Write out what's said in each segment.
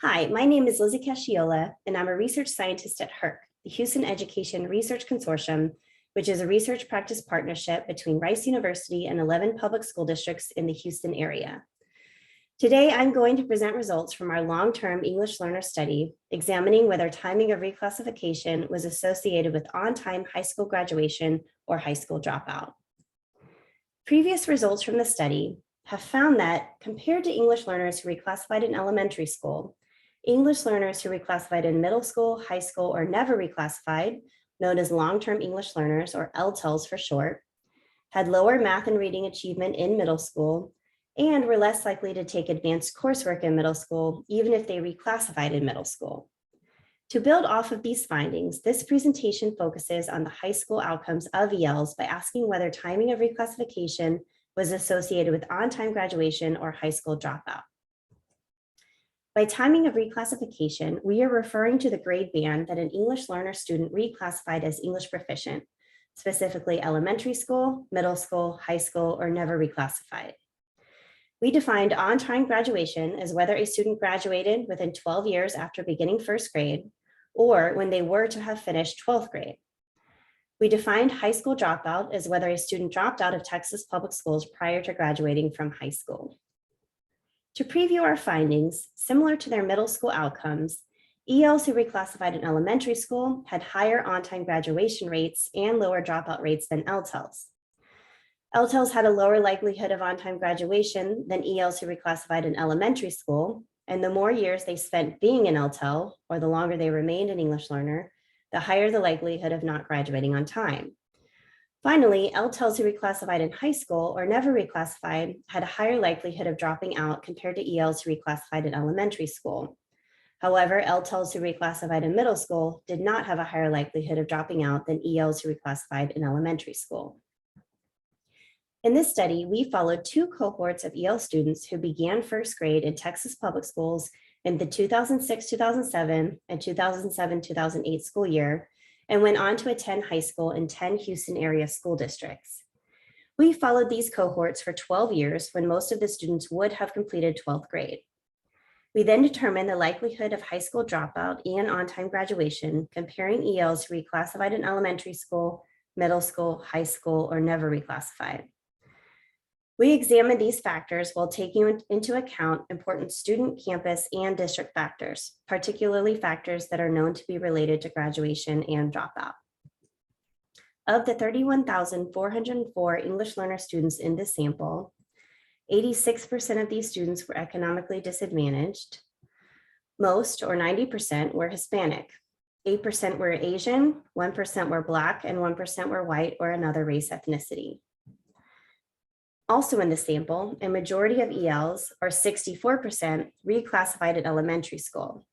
Hi, my name is Lizzie Casciola, and I'm a research scientist at HERC, the Houston Education Research Consortium, which is a research practice partnership between Rice University and 11 public school districts in the Houston area. Today, I'm going to present results from our long-term English learner study, examining whether timing of reclassification was associated with on-time high school graduation or high school dropout. Previous results from the study have found that, compared to English learners who reclassified in elementary school, English learners who reclassified in middle school, high school, or never reclassified, known as long-term English learners, or LTELs for short, had lower math and reading achievement in middle school, and were less likely to take advanced coursework in middle school, even if they reclassified in middle school. To build off of these findings, this presentation focuses on the high school outcomes of ELs by asking whether timing of reclassification was associated with on-time graduation or high school dropout. By timing of reclassification, we are referring to the grade band that an English learner student reclassified as English proficient, specifically elementary school, middle school, high school, or never reclassified. We defined on-time graduation as whether a student graduated within 12 years after beginning first grade, or when they were to have finished 12th grade. We defined high school dropout as whether a student dropped out of Texas public schools prior to graduating from high school. To preview our findings, similar to their middle school outcomes, ELs who reclassified in elementary school had higher on-time graduation rates and lower dropout rates than LTELs. LTELs had a lower likelihood of on-time graduation than ELs who reclassified in elementary school, and the more years they spent being an LTEL, or the longer they remained an English learner, the higher the likelihood of not graduating on time. Finally, LTELs who reclassified in high school or never reclassified had a higher likelihood of dropping out compared to ELs who reclassified in elementary school. However, LTELs who reclassified in middle school did not have a higher likelihood of dropping out than ELs who reclassified in elementary school. In this study, we followed two cohorts of EL students who began first grade in Texas public schools in the 2006-2007 and 2007-2008 school year, and went on to attend high school in 10 Houston area school districts. We followed these cohorts for 12 years when most of the students would have completed 12th grade. We then determined the likelihood of high school dropout and on-time graduation, comparing ELs who reclassified in elementary school, middle school, high school, or never reclassified. We examined these factors while taking into account important student, campus, and district factors, particularly factors that are known to be related to graduation and dropout. Of the 31,404 English learner students in this sample, 86% of these students were economically disadvantaged. Most, or 90%, were Hispanic. 8% were Asian, 1% were Black, and 1% were white or another race ethnicity. Also in the sample, a majority of ELs, or 64%, reclassified at elementary school.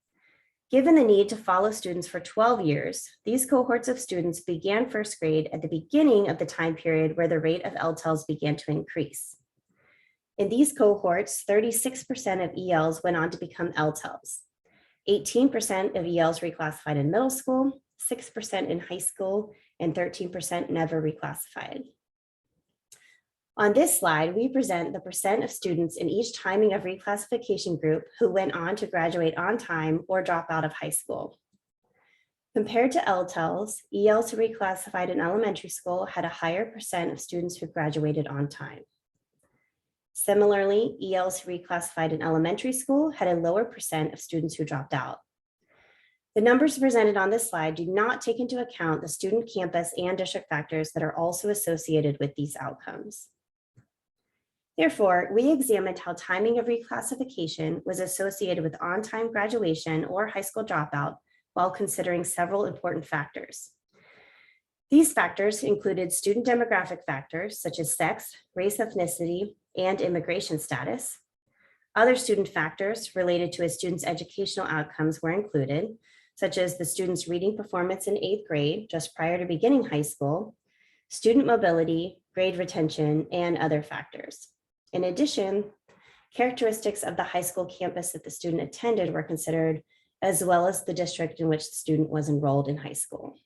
Given the need to follow students for 12 years, these cohorts of students began first grade at the beginning of the time period where the rate of LTELs began to increase. In these cohorts, 36% of ELs went on to become LTELs. 18% of ELs reclassified in middle school, 6% in high school, and 13% never reclassified. On this slide, we present the percent of students in each timing of reclassification group who went on to graduate on time or drop out of high school. Compared to LTELs, ELs who reclassified in elementary school had a higher percent of students who graduated on time. Similarly, ELs who reclassified in elementary school had a lower percent of students who dropped out. The numbers presented on this slide do not take into account the student, campus, and district factors that are also associated with these outcomes. Therefore, we examined how timing of reclassification was associated with on-time graduation or high school dropout while considering several important factors. These factors included student demographic factors such as sex, race, ethnicity, and immigration status. Other student factors related to a student's educational outcomes were included, such as the student's reading performance in 8th grade just prior to beginning high school, student mobility, grade retention, and other factors. In addition, characteristics of the high school campus that the student attended were considered, as well as the district in which the student was enrolled in high school.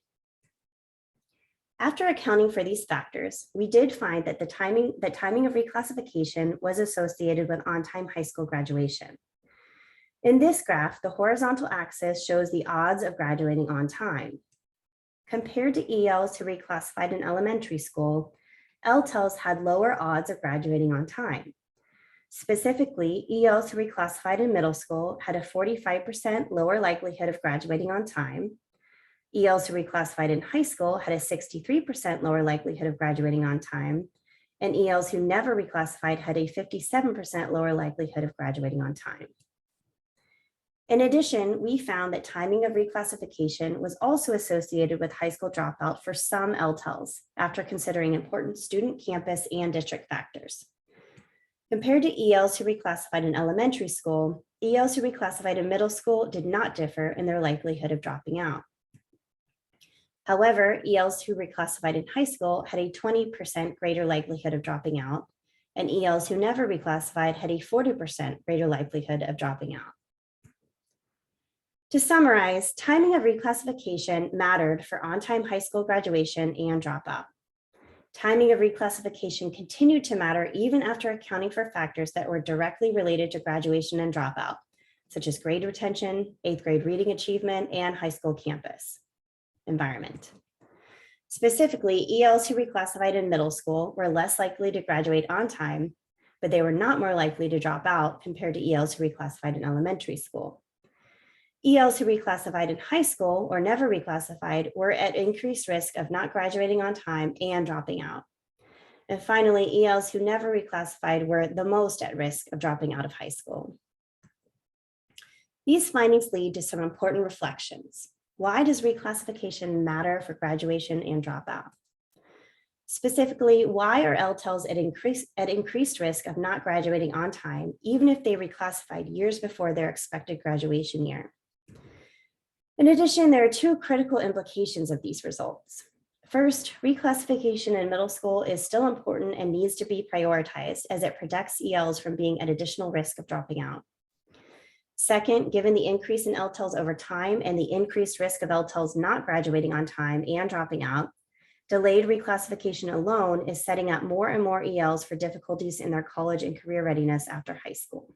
After accounting for these factors, we did find that timing of reclassification was associated with on-time high school graduation. In this graph, the horizontal axis shows the odds of graduating on time. Compared to ELs who reclassified in elementary school, LTELs had lower odds of graduating on time. Specifically, ELs who reclassified in middle school had a 45% lower likelihood of graduating on time. ELs who reclassified in high school had a 63% lower likelihood of graduating on time, and ELs who never reclassified had a 57% lower likelihood of graduating on time. In addition, we found that timing of reclassification was also associated with high school dropout for some LTELs after considering important student, campus, and district factors. Compared to ELs who reclassified in elementary school, ELs who reclassified in middle school did not differ in their likelihood of dropping out. However, ELs who reclassified in high school had a 20% greater likelihood of dropping out, and ELs who never reclassified had a 40% greater likelihood of dropping out. To summarize, timing of reclassification mattered for on-time high school graduation and dropout. Timing of reclassification continued to matter even after accounting for factors that were directly related to graduation and dropout, such as grade retention, 8th grade reading achievement, and high school campus environment. Specifically, ELs who reclassified in middle school were less likely to graduate on time, but they were not more likely to drop out compared to ELs who reclassified in elementary school. ELs who reclassified in high school or never reclassified were at increased risk of not graduating on time and dropping out. And finally, ELs who never reclassified were the most at risk of dropping out of high school. These findings lead to some important reflections. Why does reclassification matter for graduation and dropout? Specifically, why are LTELs at increased risk of not graduating on time, even if they reclassified years before their expected graduation year? In addition, there are two critical implications of these results. First, reclassification in middle school is still important and needs to be prioritized as it protects ELs from being at additional risk of dropping out. Second, given the increase in LTELs over time and the increased risk of LTELs not graduating on time and dropping out, delayed reclassification alone is setting up more and more ELs for difficulties in their college and career readiness after high school.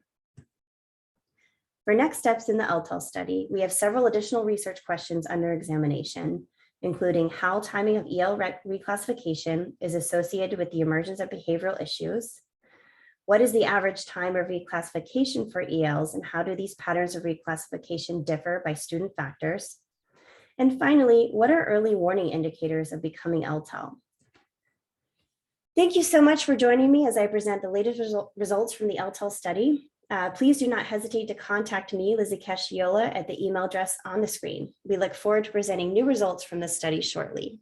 For next steps in the LTEL study, we have several additional research questions under examination, including how timing of EL reclassification is associated with the emergence of behavioral issues. What is the average time of reclassification for ELs, and how do these patterns of reclassification differ by student factors? And finally, what are early warning indicators of becoming LTEL? Thank you so much for joining me as I present the latest results from the LTEL study. Please do not hesitate to contact me, Lizzie Casciola, at the email address on the screen. We look forward to presenting new results from this study shortly.